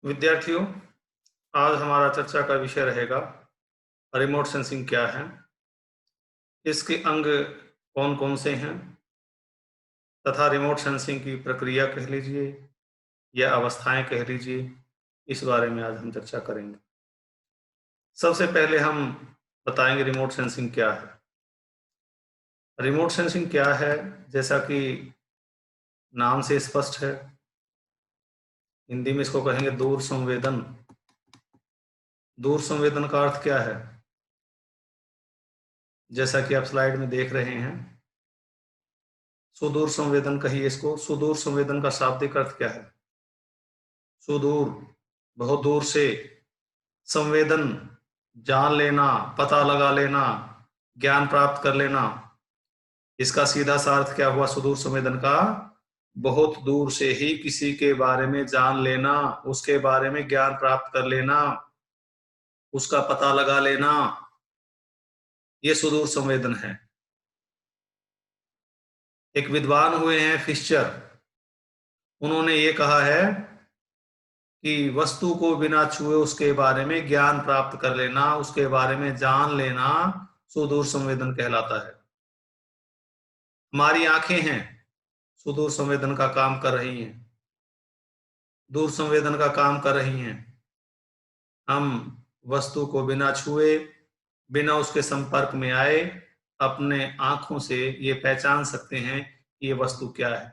विद्यार्थियों, आज हमारा चर्चा का विषय रहेगा रिमोट सेंसिंग क्या है, इसके अंग कौन कौन से हैं तथा रिमोट सेंसिंग की प्रक्रिया कह लीजिए या अवस्थाएं कह लीजिए, इस बारे में आज हम चर्चा करेंगे। सबसे पहले हम बताएंगे रिमोट सेंसिंग क्या है। रिमोट सेंसिंग क्या है, जैसा कि नाम से स्पष्ट है, हिंदी में इसको कहेंगे दूर संवेदन। दूर संवेदन का अर्थ क्या है? जैसा कि आप स्लाइड में देख रहे हैं, सुदूर संवेदन कहिए इसको। सुदूर संवेदन का शाब्दिक अर्थ क्या है? सुदूर, बहुत दूर से, संवेदन, जान लेना, पता लगा लेना, ज्ञान प्राप्त कर लेना। इसका सीधा सा अर्थ क्या हुआ सुदूर संवेदन का? बहुत दूर से ही किसी के बारे में जान लेना, उसके बारे में ज्ञान प्राप्त कर लेना, उसका पता लगा लेना, ये सुदूर संवेदन है। एक विद्वान हुए हैं फिशर, उन्होंने ये कहा है कि वस्तु को बिना छुए उसके बारे में ज्ञान प्राप्त कर लेना, उसके बारे में जान लेना, सुदूर संवेदन कहलाता है। हमारी आंखें हैं, सुदूर संवेदन का काम कर रही हैं, दूर संवेदन का काम कर रही हैं। हम वस्तु को बिना छुए, बिना उसके संपर्क में आए, अपने आंखों से ये पहचान सकते हैं कि ये वस्तु क्या है।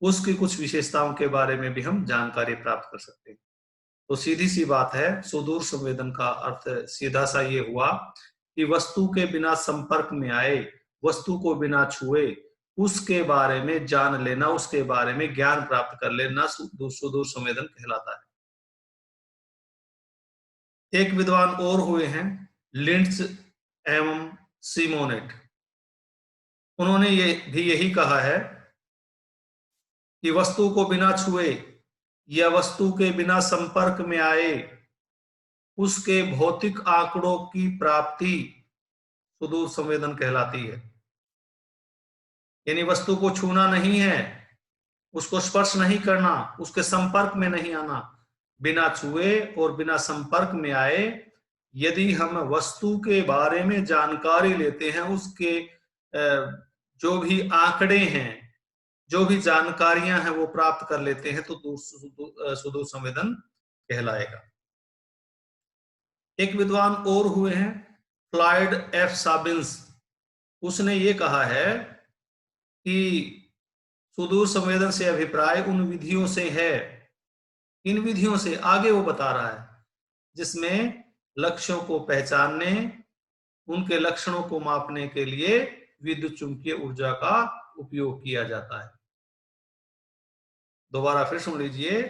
उसकी कुछ विशेषताओं के बारे में भी हम जानकारी प्राप्त कर सकते हैं। तो सीधी सी बात है, सुदूर संवेदन का अर्थ सीधा सा ये हुआ कि वस्तु के बिना संपर्क में आए, वस्तु को बिना छुए, उसके बारे में जान लेना, उसके बारे में ज्ञान प्राप्त कर लेना, सुदूर संवेदन कहलाता है। एक विद्वान और हुए हैं, लिंड्स एवं सिमोनेट। उन्होंने ये भी यही कहा है कि वस्तु को बिना छुए या वस्तु के बिना संपर्क में आए, उसके भौतिक आंकड़ों की प्राप्ति सुदूर संवेदन कहलाती है। यानी वस्तु को छूना नहीं है, उसको स्पर्श नहीं करना, उसके संपर्क में नहीं आना। बिना छुए और बिना संपर्क में आए यदि हम वस्तु के बारे में जानकारी लेते हैं, उसके जो भी आंकड़े हैं, जो भी जानकारियां हैं, वो प्राप्त कर लेते हैं, तो सुदूर संवेदन कहलाएगा। एक विद्वान और हुए हैं, फ्लॉयड एफ साबिन्स। उसने ये कहा है कि सुदूर संवेदन से अभिप्राय उन विधियों से है, इन विधियों से आगे वो बता रहा है, जिसमें लक्ष्यों को पहचानने, उनके लक्षणों को मापने के लिए विद्युत चुंबकीय ऊर्जा का उपयोग किया जाता है। दोबारा फिर सुन लीजिए,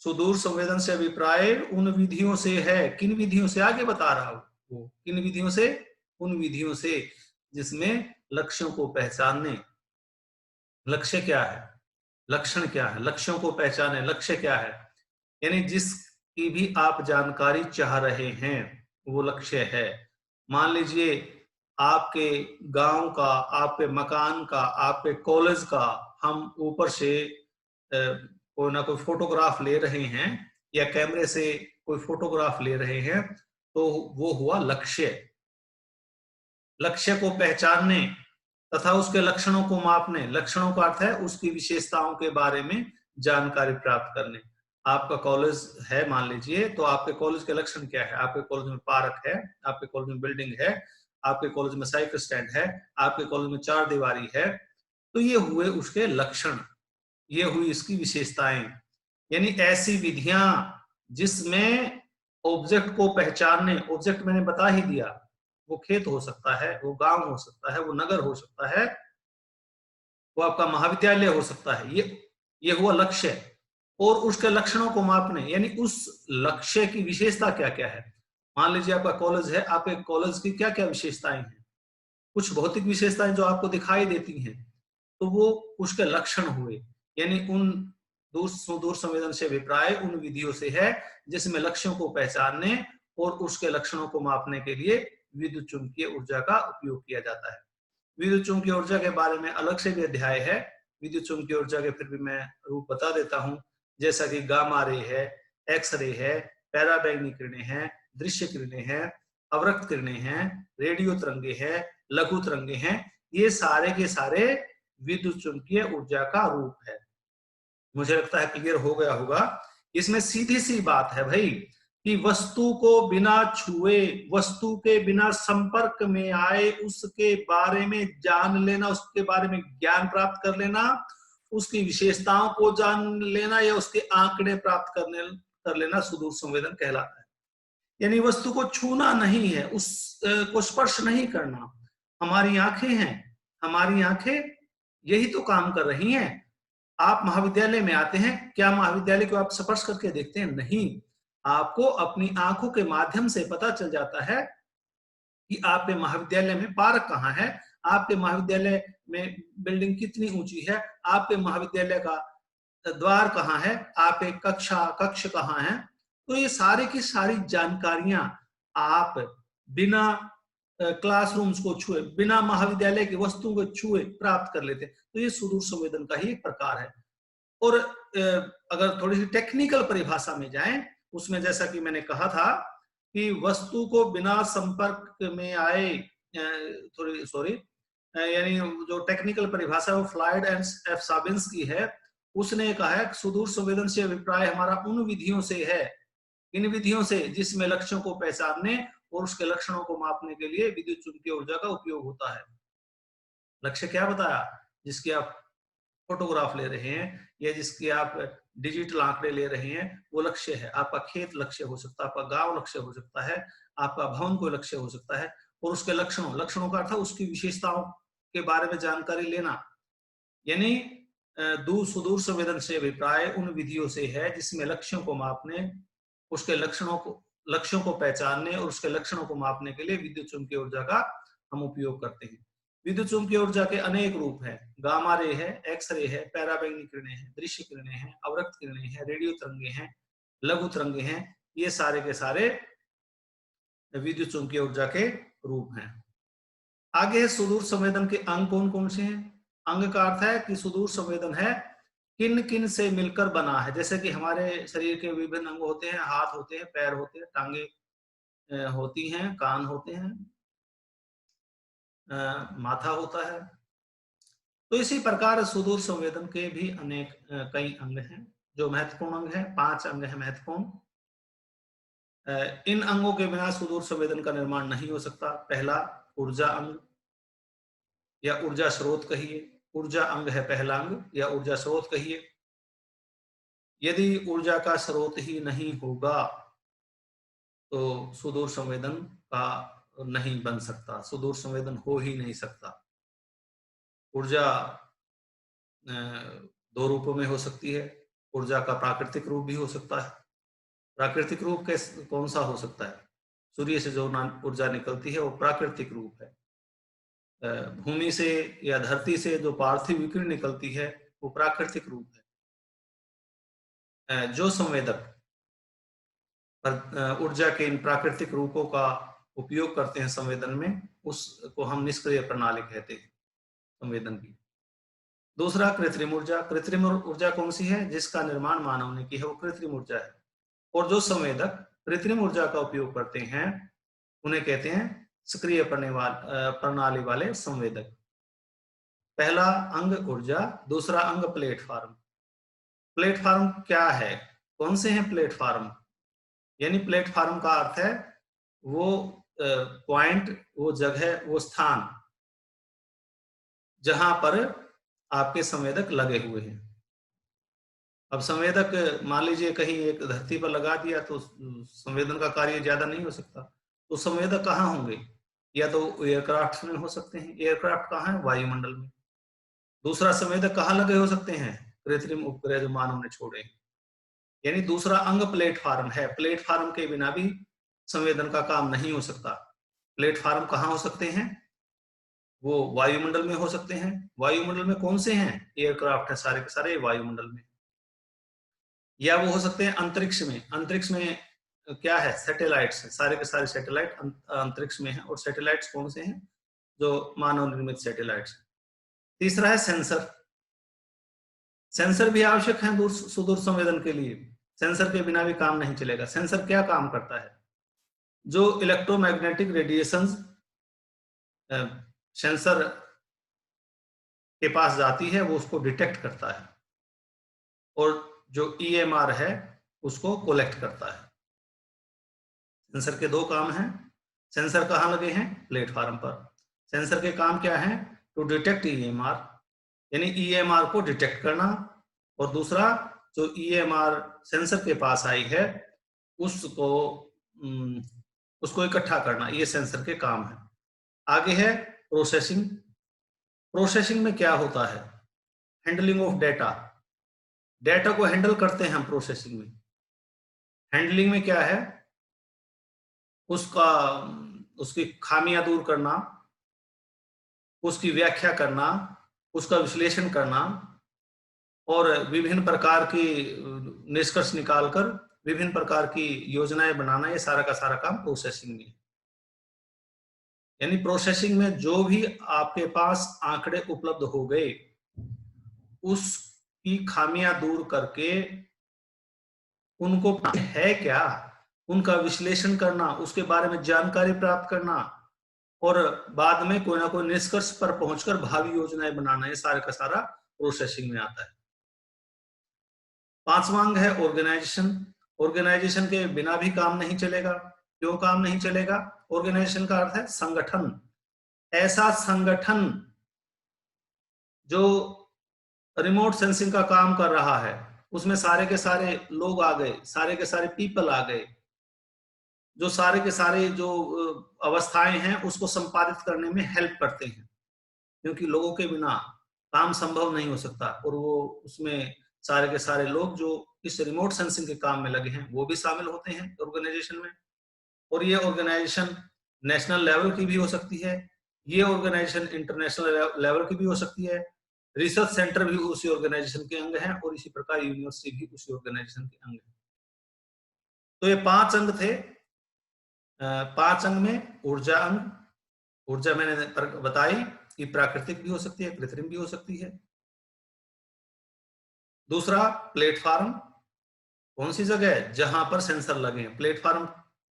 सुदूर संवेदन से अभिप्राय उन विधियों से है, किन विधियों से आगे बता रहा हूं, वो किन विधियों से? उन विधियों से जिसमें लक्ष्यों को पहचानने, लक्ष्य क्या है, लक्षण क्या है, लक्ष्यों को पहचाने, लक्ष्य क्या है, यानी जिसकी भी आप जानकारी चाह रहे हैं वो लक्ष्य है। मान लीजिए आपके गांव का, आपके मकान का, आपके कॉलेज का हम ऊपर से कोई ना कोई फोटोग्राफ ले रहे हैं या कैमरे से कोई फोटोग्राफ ले रहे हैं, तो वो हुआ लक्ष्य। लक्ष्य को पहचानने तथा उसके लक्षणों को मापने, लक्षणों का अर्थ है उसकी विशेषताओं के बारे में जानकारी प्राप्त करने। आपका कॉलेज है मान लीजिए, तो आपके कॉलेज के लक्षण क्या है? आपके कॉलेज में पार्क है, आपके कॉलेज में बिल्डिंग है, आपके कॉलेज में साइकिल स्टैंड है, आपके कॉलेज में चार दीवारी है। तो ये हुए उसके लक्षण, ये हुई इसकी विशेषताएं। यानी ऐसी विधियां जिसमें ऑब्जेक्ट को पहचानने, ऑब्जेक्ट मैंने बता ही दिया, वो खेत हो सकता है, वो गांव हो सकता है, वो नगर हो सकता है, वो आपका महाविद्यालय हो सकता है। ये हुआ लक्ष्य। और उसके लक्षणों को मापने, यानी उस लक्ष्य की विशेषता क्या क्या है। मान लीजिए आपका कॉलेज है, आपके कॉलेज की क्या क्या विशेषताएं हैं, कुछ भौतिक विशेषताएं जो आपको दिखाई देती हैं, तो वो उसके लक्षण हुए। यानी उन दूर संवेदन से अभिप्राय उन विधियों से है जिसमें लक्ष्यों को पहचानने और उसके लक्षणों को मापने के लिए विद्युत चुंबकीय ऊर्जा का उपयोग किया जाता है। विद्युत चुंबकीय ऊर्जा के बारे में अलग से भी अध्याय है। विद्युत चुंबकीय ऊर्जा के फिर भी मैं रूप बता देता हूं, जैसा कि गामा रे है, एक्सरे है, पैराबैंगनी किरणें हैं, दृश्य किरणें हैं, अवरक्त किरणें हैं, रेडियो तरंगे हैं, लघु तरंगे हैं, ये सारे के सारे विद्युत चुंबकीय ऊर्जा का रूप है। मुझे लगता है क्लियर हो गया होगा। इसमें सीधी सी बात है भाई कि वस्तु को बिना छुए, वस्तु के बिना संपर्क में आए, उसके बारे में जान लेना, उसके बारे में ज्ञान प्राप्त कर लेना, उसकी विशेषताओं को जान लेना या उसके आंकड़े प्राप्त कर लेना सुदूर संवेदन कहलाता है। यानी वस्तु को छूना नहीं है, उस को स्पर्श नहीं करना। हमारी आंखें हैं, हमारी आंखें यही तो काम कर रही हैं। आप महाविद्यालय में आते हैं, क्या महाविद्यालय को आप स्पर्श करके देखते हैं? नहीं। आपको अपनी आंखों के माध्यम से पता चल जाता है कि आपके महाविद्यालय में पार्क कहाँ है, आपके महाविद्यालय में बिल्डिंग कितनी ऊंची है, आपके महाविद्यालय का द्वार कहाँ है, आपके कक्ष कहाँ है। तो ये सारी की सारी जानकारियां आप बिना क्लासरूम्स को छुए, बिना महाविद्यालय की वस्तुओं को छुए प्राप्त कर लेते हैं। तो ये सुदूर संवेदन का ही एक प्रकार है। और अगर थोड़ी सी टेक्निकल परिभाषा में जाएं, उसमें जैसा कि मैंने कहा था कि वस्तु को बिना संपर्क में आए, यानी जो टेक्निकल परिभाषा है वो फ्लाइड एंड एफ साबिन्स की है। उसने कहा है सुदूर संवेदन से अभिप्राय हमारा उन विधियों से है, इन विधियों से जिसमें लक्ष्यों को पहचानने और उसके लक्षणों को मापने के लिए विद्युत चुंबकीय ऊर्जा का उपयोग होता है। लक्ष्य क्या बताया? जिसकी आप फोटोग्राफ ले रहे हैं या जिसकी आप डिजिटल आंकड़े ले रहे हैं, वो लक्ष्य है। आपका खेत लक्ष्य हो सकता है, आपका गांव लक्ष्य हो सकता है, आपका भवन कोई लक्ष्य हो सकता है। और उसके लक्षणों का अर्थ है उसकी विशेषताओं के बारे में जानकारी लेना। यानी सुदूर संवेदन से अभिप्राय उन विधियों से है जिसमें लक्ष्यों को मापने, उसके लक्ष्यों को पहचानने और उसके लक्षणों को मापने के लिए विद्युत चुंबकीय ऊर्जा का हम उपयोग करते हैं। विद्युत चुंबकीय ऊर्जा के अनेक रूप हैं। गामा रे है, एक्सरे है, पैराबैंगनी किरणें हैं, दृश्य किरणें हैं, अवरक्त किरणें हैं, रेडियो तरंगे हैं, लघु तरंगे हैं। ये सारे के सारे विद्युत चुंबकीय ऊर्जा के रूप हैं। आगे है सुदूर संवेदन के अंग कौन कौन से हैं? अंग का अर्थ है कि सुदूर संवेदन है किन किन से मिलकर बना है। जैसे कि हमारे शरीर के विभिन्न अंग होते हैं, हाथ होते हैं, पैर होते हैं, टांगे होती हैं, कान होते हैं, माथा होता है। तो इसी प्रकार सुदूर संवेदन के भी अनेक कई अंग हैं जो महत्वपूर्ण अंग हैं। 5 अंग हैं महत्वपूर्ण। इन अंगों के बिना सुदूर संवेदन का निर्माण नहीं हो सकता। पहला ऊर्जा अंग या ऊर्जा स्रोत कहिए, ऊर्जा अंग है पहला अंग, या ऊर्जा स्रोत कहिए। यदि ऊर्जा का स्रोत ही नहीं होगा तो सुदूर संवेदन का नहीं बन सकता, सुदूर संवेदन हो ही नहीं सकता। ऊर्जा 2 रूपों में हो सकती है। ऊर्जा का प्राकृतिक रूप भी हो सकता है। प्राकृतिक रूप कौन सा हो सकता है? सूर्य से जो ऊर्जा निकलती है वो प्राकृतिक रूप है। भूमि से या धरती से जो पार्थिव विकिरण निकलती है वो प्राकृतिक रूप है। जो संवेदक ऊर्जा के इन प्राकृतिक रूपों का उपयोग करते हैं संवेदन में, उसको हम निष्क्रिय प्रणाली कहते हैं संवेदन की। दूसरा कृत्रिम ऊर्जा। कृत्रिम ऊर्जा कौन सी है? जिसका निर्माण मानव ने किया है, वो कृत्रिम ऊर्जा है। और जो संवेदक कृत्रिम ऊर्जा का उपयोग करते हैं उन्हें कहते हैं सक्रिय प्रणाली वाले संवेदक। पहला अंग ऊर्जा, दूसरा अंग प्लेटफॉर्म। प्लेटफॉर्म क्या है? कौन से हैं प्लेटफॉर्म? यानी प्लेटफॉर्म का अर्थ है वो पॉइंट, वो जगह, वो स्थान जहां पर आपके संवेदक लगे हुए हैं। अब संवेदक मान लीजिए कहीं एक धरती पर लगा दिया तो संवेदन का कार्य ज्यादा नहीं हो सकता। तो संवेदक कहाँ होंगे? या तो एयरक्राफ्ट में हो सकते हैं। एयरक्राफ्ट कहाँ है? वायुमंडल में। दूसरा संवेदक कहाँ लगे हो सकते हैं? कृत्रिम उपग्रह जो मानव ने छोड़े। यानी दूसरा अंग प्लेटफॉर्म है। प्लेटफॉर्म के बिना भी संवेदन का काम नहीं हो सकता। प्लेटफॉर्म कहाँ हो सकते हैं? वो वायुमंडल में हो सकते हैं। वायुमंडल में कौन से हैं? एयरक्राफ्ट है सारे के सारे वायुमंडल में। या वो हो सकते हैं अंतरिक्ष में। अंतरिक्ष में क्या है? सैटेलाइट्स है, सारे के सारे सैटेलाइट अंतरिक्ष में है। और सैटेलाइट्स कौन से हैं? जो मानव निर्मित सैटेलाइट्स। तीसरा है सेंसर। सेंसर भी आवश्यक है सुदूर संवेदन के लिए। सेंसर के बिना भी काम नहीं चलेगा। सेंसर क्या काम करता है? जो इलेक्ट्रोमैग्नेटिक रेडिएशंस सेंसर के पास जाती है वो उसको डिटेक्ट करता है, और जो EMR है उसको कोलेक्ट करता है। सेंसर के दो काम हैं। सेंसर कहाँ लगे हैं? प्लेटफॉर्म पर। सेंसर के काम क्या है? टू डिटेक्ट EMR, यानी EMR को डिटेक्ट करना, और दूसरा जो EMR सेंसर के पास आई है उसको उसको इकट्ठा करना, ये सेंसर के काम है। आगे है प्रोसेसिंग। प्रोसेसिंग में क्या होता है? Handling of data. डेटा को हैंडल करते हैं हम प्रोसेसिंग में। हैंडलिंग में क्या है? उसका उसकी खामियां दूर करना, उसकी व्याख्या करना, उसका विश्लेषण करना, और विभिन्न प्रकार की निष्कर्ष निकालकर विभिन्न प्रकार की योजनाएं बनाना, ये सारा का सारा काम प्रोसेसिंग में है। यानी प्रोसेसिंग में जो भी आपके पास आंकड़े उपलब्ध हो गए उसकी खामियां दूर करके उनको है क्या, उनका विश्लेषण करना, उसके बारे में जानकारी प्राप्त करना, और बाद में कोई ना कोई निष्कर्ष पर पहुंचकर भावी योजनाएं बनाना, ये सारा का सारा प्रोसेसिंग में आता है। पांचवा अंग है ऑर्गेनाइजेशन। ऑर्गेनाइजेशन के बिना भी काम नहीं चलेगा। क्यों काम नहीं चलेगा? ऑर्गेनाइजेशन का अर्थ है संगठन। ऐसा संगठन जो रिमोट सेंसिंग का काम कर रहा है, उसमें सारे के सारे लोग आ गए, सारे के सारे पीपल आ गए, जो सारे के सारे जो अवस्थाएं हैं उसको संपादित करने में हेल्प करते हैं, क्योंकि लोगों के बिना काम संभव नहीं हो सकता। और वो उसमें सारे के सारे लोग जो इस रिमोट सेंसिंग के काम में लगे हैं वो भी शामिल होते हैं ऑर्गेनाइजेशन में। और ये ऑर्गेनाइजेशन नेशनल लेवल की भी हो सकती है, ये ऑर्गेनाइजेशन इंटरनेशनल लेवल की भी हो सकती है। रिसर्च सेंटर भी उसी ऑर्गेनाइजेशन के अंग हैं, और इसी प्रकार यूनिवर्सिटी भी उसी ऑर्गेनाइजेशन के अंग है। तो ये 5 अंग थे। 5 अंग में ऊर्जा अंग, ऊर्जा मैंने बताई कि प्राकृतिक भी हो सकती है, कृत्रिम भी हो सकती है। दूसरा प्लेटफॉर्म, कौन सी जगह है जहां पर सेंसर लगे हैं। प्लेटफॉर्म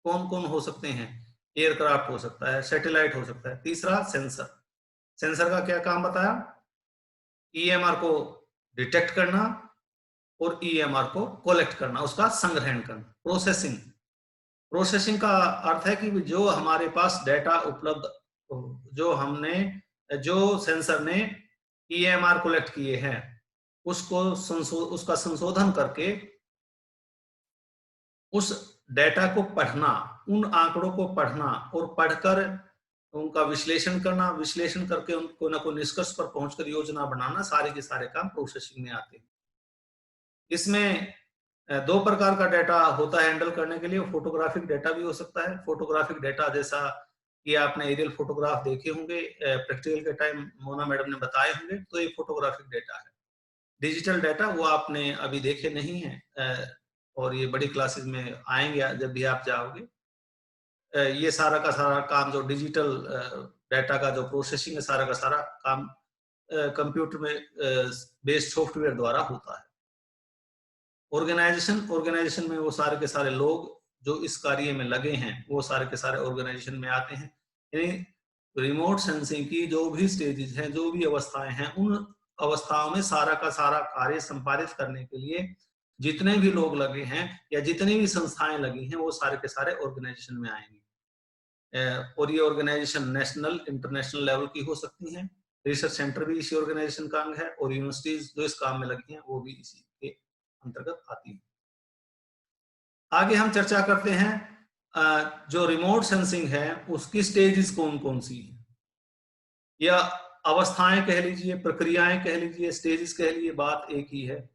कौन कौन हो सकते हैं? एयरक्राफ्ट हो सकता है, सैटेलाइट हो सकता है। तीसरा सेंसर, सेंसर का क्या काम बताया? EMR को डिटेक्ट करना और EMR को कलेक्ट करना, उसका संग्रहण करना। प्रोसेसिंग, प्रोसेसिंग का अर्थ है कि जो हमारे पास डेटा उपलब्ध, जो सेंसर ने EMR कलेक्ट किए हैं उसका संशोधन करके उस डेटा को पढ़ना, उन आंकड़ों को पढ़ना और पढ़कर उनका विश्लेषण करना, विश्लेषण करके उनको ना कोई निष्कर्ष पर पहुंचकर योजना बनाना, सारे के सारे काम प्रोसेसिंग में आते हैं। इसमें 2 प्रकार का डेटा होता है हैंडल करने के लिए। फोटोग्राफिक डेटा भी हो सकता है। फोटोग्राफिक डेटा जैसा कि आपने एरियल फोटोग्राफ देखे होंगे प्रैक्टिकल के टाइम, मोना मैडम ने बताए होंगे, तो ये फोटोग्राफिक डेटा है। डिजिटल डेटा वो आपने अभी देखे नहीं है, और ये बड़ी क्लासेस में आएंगे जब भी आप जाओगे। ये सारा का सारा काम जो डिजिटल डेटा का जो प्रोसेसिंग है, सारा का सारा काम कंप्यूटर में बेस्ड सॉफ्टवेयर द्वारा होता है। ऑर्गेनाइजेशन में वो सारे के सारे लोग जो इस कार्य में लगे हैं वो सारे के सारे ऑर्गेनाइजेशन में आते हैं। यानी रिमोट सेंसिंग की जो भी स्टेजेस हैं, जो भी अवस्थाएं हैं, उन अवस्थाओं में सारा का सारा कार्य संपादित करने के लिए जितने भी लोग लगे हैं या जितनी भी संस्थाएं लगी हैं वो सारे के सारे ऑर्गेनाइजेशन में आएंगे। और ये ऑर्गेनाइजेशन नेशनल इंटरनेशनल लेवल की हो सकती हैं। रिसर्च सेंटर भी इसी ऑर्गेनाइजेशन का अंग है, और यूनिवर्सिटीज जो इस काम में लगी हैं वो भी इसी के अंतर्गत आती है। आगे हम चर्चा करते हैं जो रिमोट सेंसिंग है उसकी स्टेजेस कौन कौन सी है, या अवस्थाएं कह लीजिए, प्रक्रियाएं कह लीजिए, स्टेजेस कह लीजिए, बात एक ही है।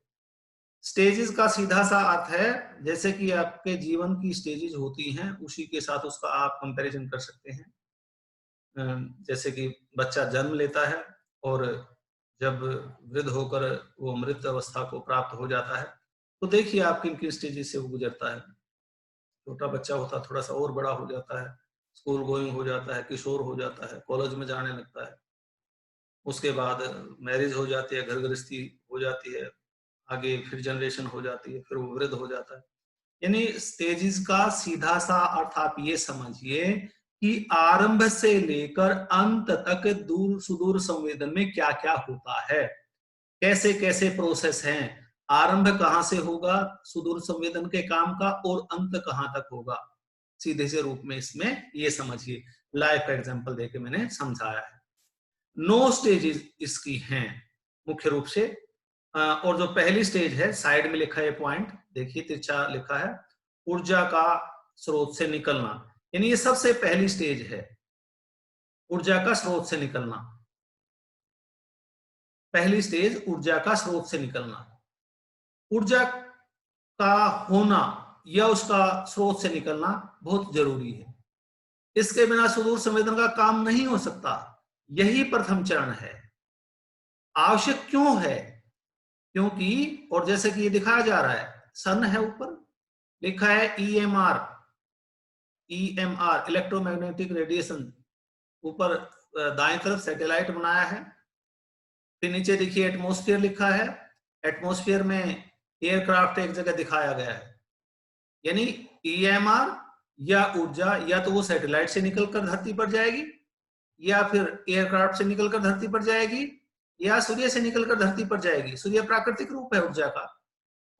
स्टेजेस का सीधा सा अर्थ है जैसे कि आपके जीवन की स्टेजेस होती हैं उसी के साथ उसका आप कंपैरिजन कर सकते हैं। जैसे कि बच्चा जन्म लेता है और जब वृद्ध होकर वो मृत अवस्था को प्राप्त हो जाता है, तो देखिए आप किन किन स्टेजेस से वो गुजरता है। छोटा बच्चा होता थोड़ा सा और बड़ा हो जाता है, स्कूल गोइंग हो जाता है, किशोर हो जाता है, कॉलेज में जाने लगता है, उसके बाद मैरिज हो जाती है, घर गृहस्थी हो जाती है, आगे फिर जनरेशन हो जाती है, फिर वो वृद्ध हो जाता है। यानी स्टेजेस का सीधा सा अर्थ आप ये समझिए कि आरंभ से लेकर अंत तक दूर सुदूर संवेदन में क्या क्या होता है, कैसे कैसे प्रोसेस हैं, आरंभ कहां से होगा सुदूर संवेदन के काम का और अंत कहां तक होगा, सीधे से रूप में इसमें ये समझिए। लाइव एग्जांपल देके मैंने समझाया है। 9 स्टेजेस इसकी हैं मुख्य रूप से। और जो पहली स्टेज है, साइड में लिखा है पॉइंट, देखिए तिरछा लिखा है, ऊर्जा का स्रोत से निकलना, यानी ये सबसे पहली स्टेज है, ऊर्जा का स्रोत से निकलना। पहली स्टेज ऊर्जा का स्रोत से निकलना। ऊर्जा का होना या उसका स्रोत से निकलना बहुत जरूरी है, इसके बिना सुदूर संवेदन का काम नहीं हो सकता। यही प्रथम चरण है। आवश्यक क्यों है? क्योंकि, और जैसे कि ये दिखाया जा रहा है, सन है ऊपर लिखा है ईएमआर, ईएमआर इलेक्ट्रोमैग्नेटिक रेडिएशन, ऊपर दाएं तरफ सैटेलाइट बनाया है। फिर नीचे देखिए एटमॉस्फेयर लिखा है, एटमॉस्फेयर में एयरक्राफ्ट एक जगह दिखाया गया है। यानी ईएमआर या ऊर्जा या तो वो सैटेलाइट से निकलकर धरती पर जाएगी, या फिर एयरक्राफ्ट से निकलकर धरती पर जाएगी, या सूर्य से निकलकर धरती पर जाएगी। सूर्य प्राकृतिक रूप है ऊर्जा का,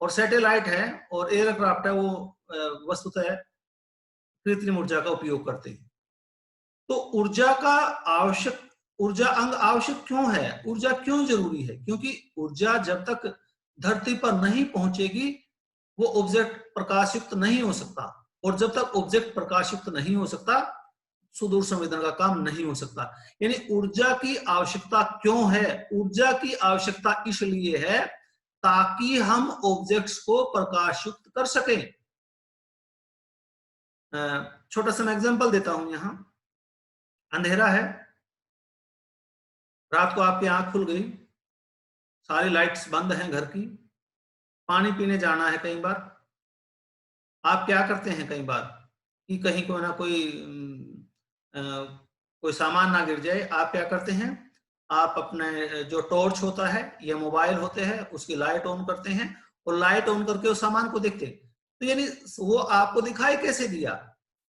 और सैटेलाइट है और एयरक्राफ्ट है वो वस्तुतः कृत्रिम ऊर्जा का उपयोग करते हैं। तो ऊर्जा का आवश्यक, ऊर्जा अंग आवश्यक क्यों है, ऊर्जा क्यों जरूरी है? क्योंकि ऊर्जा जब तक धरती पर नहीं पहुंचेगी वो ऑब्जेक्ट प्रकाशयुक्त नहीं हो सकता, और जब तक ऑब्जेक्ट प्रकाशयुक्त नहीं हो सकता सुदूर संवेदन का काम नहीं हो सकता। यानी ऊर्जा की आवश्यकता क्यों है? ऊर्जा की आवश्यकता इसलिए है ताकि हम ऑब्जेक्ट्स को प्रकाशयुक्त कर सकें। छोटा सा मैं एग्जांपल देता हूं। यहां अंधेरा है, रात को आपकी आंख खुल गई, सारी लाइट्स बंद हैं घर की, पानी पीने जाना है। कई बार आप क्या करते हैं, कई बार कि कहीं कोई ना कोई कोई सामान ना गिर जाए, आप क्या करते हैं, आप अपने जो टॉर्च होता है या मोबाइल होते हैं उसकी लाइट ऑन करते हैं, और लाइट ऑन करके उस सामान को देखते हैं। तो यानी वो आपको दिखाई कैसे दिया?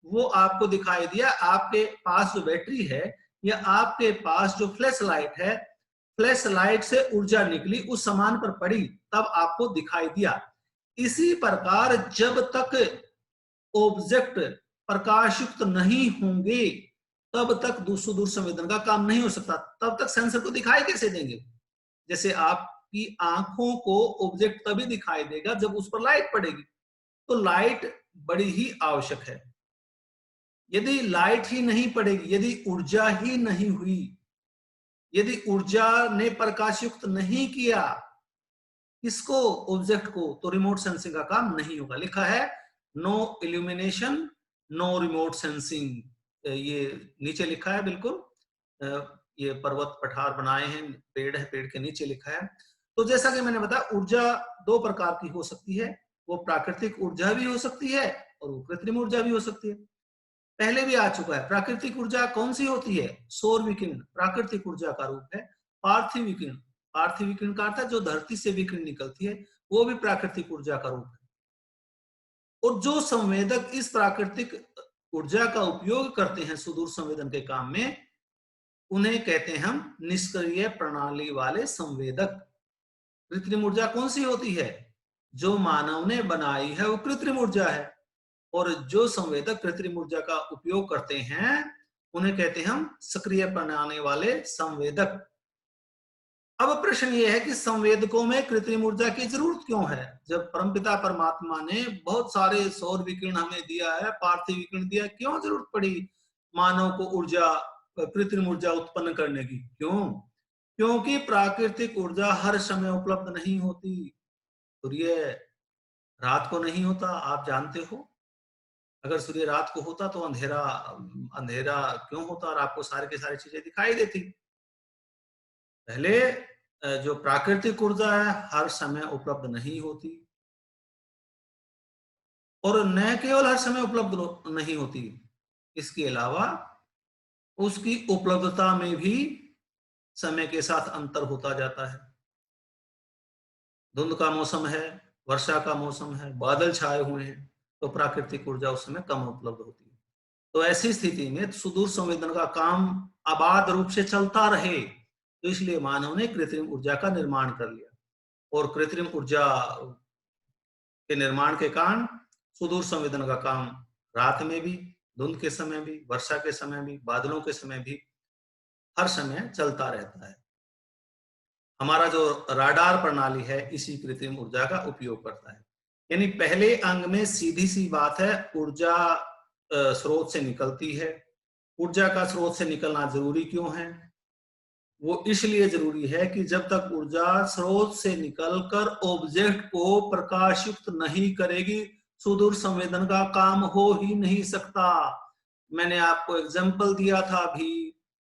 वो आपको दिखाई दिया, आपके पास जो बैटरी है या आपके पास जो फ्लैश लाइट है, फ्लैश लाइट से ऊर्जा निकली, उस सामान पर पड़ी, तब आपको दिखाई दिया। इसी प्रकार जब तक ऑब्जेक्ट प्रकाशयुक्त नहीं होंगे तब तक सुदूर संवेदन का काम नहीं हो सकता। तब तक सेंसर को दिखाई कैसे देंगे? जैसे आपकी आंखों को ऑब्जेक्ट तभी दिखाई देगा जब उस पर लाइट पड़ेगी। तो लाइट बड़ी ही आवश्यक है। यदि लाइट ही नहीं पड़ेगी, यदि ऊर्जा ही नहीं हुई, यदि ऊर्जा ने प्रकाशयुक्त नहीं किया इसको, ऑब्जेक्ट को, तो रिमोट सेंसिंग का काम नहीं होगा। लिखा है no illumination no remote sensing, ये नीचे लिखा है बिल्कुल। ये पर्वत पठार बनाए हैं, पेड़ है, पेड़ के नीचे लिखा है। तो जैसा कि मैंने बताया, ऊर्जा 2 प्रकार की हो सकती है। वो प्राकृतिक ऊर्जा भी हो सकती है और वो कृत्रिम ऊर्जा भी हो सकती है। पहले भी आ चुका है। प्राकृतिक ऊर्जा कौन सी होती है? सौर विकिरण प्राकृतिक ऊर्जा का रूप है। पार्थिव विकिरण, पार्थिव विकिरण का अर्थ है जो धरती से विकिरण निकलती है, वो भी प्राकृतिक ऊर्जा का रूप है। और जो संवेदक इस प्राकृतिक ऊर्जा का उपयोग करते हैं सुदूर संवेदन के काम में, उन्हें कहते हैं हम निष्क्रिय प्रणाली वाले संवेदक। कृत्रिम ऊर्जा कौन सी होती है? जो मानव ने बनाई है वो कृत्रिम ऊर्जा है, और जो संवेदक कृत्रिम ऊर्जा का उपयोग करते हैं उन्हें कहते हैं हम सक्रिय प्रणाली वाले संवेदक। अब प्रश्न ये है कि संवेदकों में कृत्रिम ऊर्जा की जरूरत क्यों है? जब परमपिता परमात्मा ने बहुत सारे सौर विकिरण हमें दिया है, पार्थिव विकिरण दिया, क्यों जरूरत पड़ी मानव को ऊर्जा, कृत्रिम ऊर्जा उत्पन्न करने की? क्यों? क्योंकि प्राकृतिक ऊर्जा हर समय उपलब्ध नहीं होती। सूर्य रात को नहीं होता, आप जानते हो। अगर सूर्य रात को होता तो अंधेरा अंधेरा क्यों होता और आपको सारी की सारी चीजें दिखाई देती। पहले जो प्राकृतिक ऊर्जा है हर समय उपलब्ध नहीं होती, और न केवल हर समय उपलब्ध नहीं होती, इसके अलावा उसकी उपलब्धता में भी समय के साथ अंतर होता जाता है। धुंध का मौसम है, वर्षा का मौसम है, बादल छाए हुए हैं, तो प्राकृतिक ऊर्जा उस समय कम उपलब्ध होती है। तो ऐसी स्थिति में सुदूर संवेदन का काम अबाध रूप से चलता रहे, तो इसलिए मानव ने कृत्रिम ऊर्जा का निर्माण कर लिया। और कृत्रिम ऊर्जा के निर्माण के कारण सुदूर संवेदन का काम रात में भी, धुंध के समय भी, वर्षा के समय भी, बादलों के समय भी, हर समय चलता रहता है। हमारा जो राडार प्रणाली है इसी कृत्रिम ऊर्जा का उपयोग करता है। यानी पहले अंग में सीधी सी बात है, ऊर्जा स्रोत से निकलती है। ऊर्जा का स्रोत से निकलना जरूरी क्यों है? वो इसलिए जरूरी है कि जब तक ऊर्जा स्रोत से निकलकर ऑब्जेक्ट को प्रकाशयुक्त नहीं करेगी, सुदूर संवेदन का काम हो ही नहीं सकता। मैंने आपको एग्जांपल दिया था अभी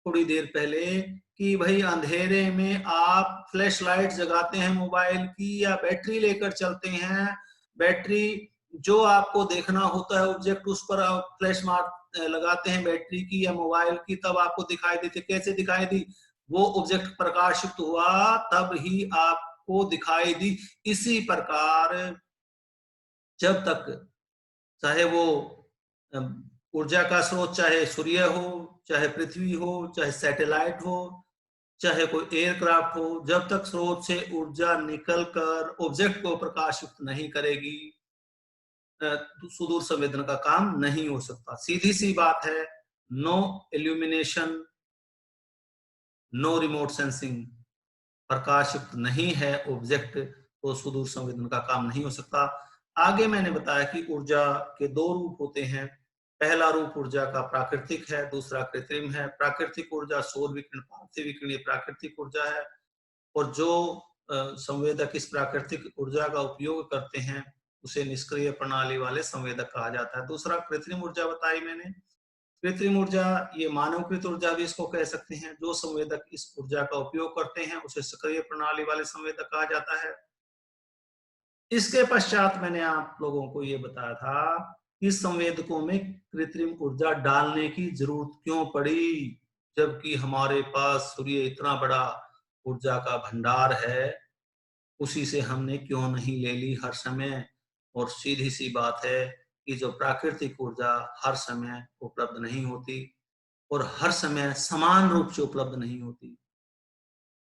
थोड़ी देर पहले कि भाई अंधेरे में आप फ्लैश लाइट जगाते हैं मोबाइल की या बैटरी लेकर चलते हैं, बैटरी जो आपको देखना होता है ऑब्जेक्ट उस पर आप फ्लैश मार लगाते हैं बैटरी की या मोबाइल की, तब आपको दिखाई देती। कैसे दिखाई दी? वो ऑब्जेक्ट प्रकाशित हुआ तब ही आपको दिखाई दी। इसी प्रकार जब तक चाहे वो ऊर्जा का स्रोत चाहे सूर्य हो, चाहे पृथ्वी हो, चाहे सैटेलाइट हो, चाहे कोई एयरक्राफ्ट हो, जब तक स्रोत से ऊर्जा निकलकर ऑब्जेक्ट को प्रकाशित नहीं करेगी, सुदूर संवेदन का काम नहीं हो सकता। सीधी सी बात है, no illumination, no remote sensing, प्रकाशित नहीं है ऑब्जेक्ट तो सुदूर संवेदन का काम नहीं हो सकता। आगे मैंने बताया कि ऊर्जा के दो रूप होते हैं। पहला रूप ऊर्जा का प्राकृतिक है, दूसरा कृत्रिम है। प्राकृतिक ऊर्जा सौर विकिरण, पार्थिव विकिरण, ये प्राकृतिक ऊर्जा है। और जो संवेदक इस प्राकृतिक ऊर्जा का उपयोग करते हैं उसे निष्क्रिय प्रणाली वाले संवेदक कहा जाता है। दूसरा कृत्रिम ऊर्जा बताई मैंने। कृत्रिम ऊर्जा, ये मानवकृत ऊर्जा भी इसको कह सकते हैं। जो संवेदक इस ऊर्जा का उपयोग करते हैं उसे सक्रिय प्रणाली वाले संवेदक कहा जाता है। इसके पश्चात मैंने आप लोगों को ये बताया था कि संवेदकों में कृत्रिम ऊर्जा डालने की जरूरत क्यों पड़ी, जबकि हमारे पास सूर्य इतना बड़ा ऊर्जा का भंडार है, उसी से हमने क्यों नहीं ले ली हर समय। और सीधी सी बात है कि जो प्राकृतिक ऊर्जा हर समय उपलब्ध नहीं होती और हर समय समान रूप से उपलब्ध नहीं होती।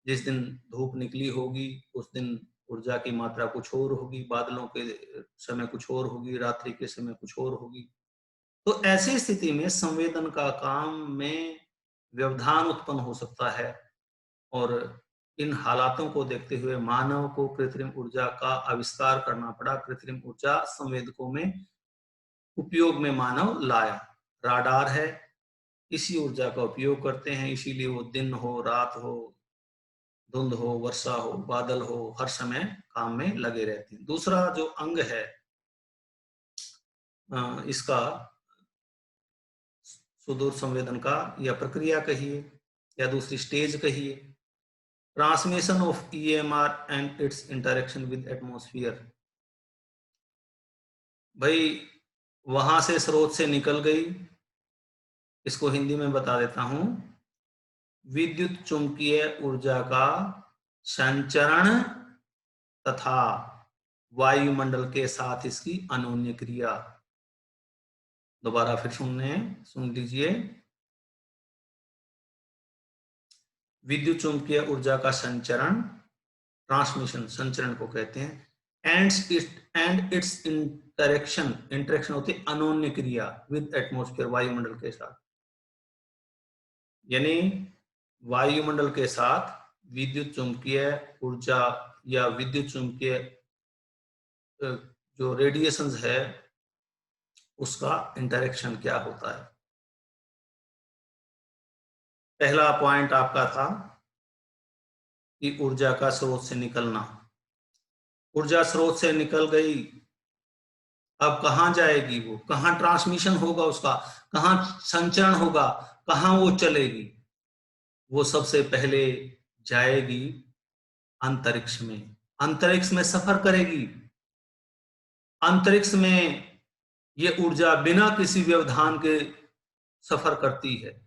जिस दिन धूप निकली होगी उस दिन ऊर्जा की मात्रा कुछ और होगी, बादलों के समय कुछ और होगी, रात्रि के समय कुछ और होगी। तो ऐसी स्थिति में संवेदन का काम में व्यवधान उत्पन्न हो सकता है। और इन हालातों को देखते हुए मानव को कृत्रिम ऊर्जा का आविष्कार करना पड़ा। कृत्रिम ऊर्जा संवेदकों में उपयोग में मानव लाया। राडार है, इसी ऊर्जा का उपयोग करते हैं, इसीलिए वो दिन हो, रात हो, धुंध हो, वर्षा हो, बादल हो, हर समय काम में लगे रहते हैं। दूसरा जो अंग है इसका सुदूर संवेदन का, या प्रक्रिया कहिए या दूसरी स्टेज कहिए, transmission of EMR and it's interaction with atmosphere. भाई वहां से स्रोत से निकल गई, इसको हिंदी में बता देता हूं, विद्युत चुंबकीय ऊर्जा का संचरण तथा वायुमंडल के साथ इसकी अनोन्य क्रिया। दोबारा फिर सुन लीजिए। विद्युत चुंबकीय ऊर्जा का संचरण, ट्रांसमिशन, संचरण को कहते हैं, एंड इट्स इंटरेक्शन, इंटरेक्शन होती है अनोन्य क्रिया विद एटमॉस्फेयर, वायुमंडल के साथ। यानी वायुमंडल के साथ विद्युत चुंबकीय ऊर्जा या विद्युत चुंबकीय जो रेडिएशंस है उसका इंटरेक्शन क्या होता है। पहला पॉइंट आपका था कि ऊर्जा का स्रोत से निकलना। ऊर्जा स्रोत से निकल गई, अब कहां जाएगी वो, कहां ट्रांसमिशन होगा उसका, कहां संचरण होगा, कहां वो चलेगी? वो सबसे पहले जाएगी अंतरिक्ष में, अंतरिक्ष में सफर करेगी। अंतरिक्ष में ये ऊर्जा बिना किसी व्यवधान के सफर करती है।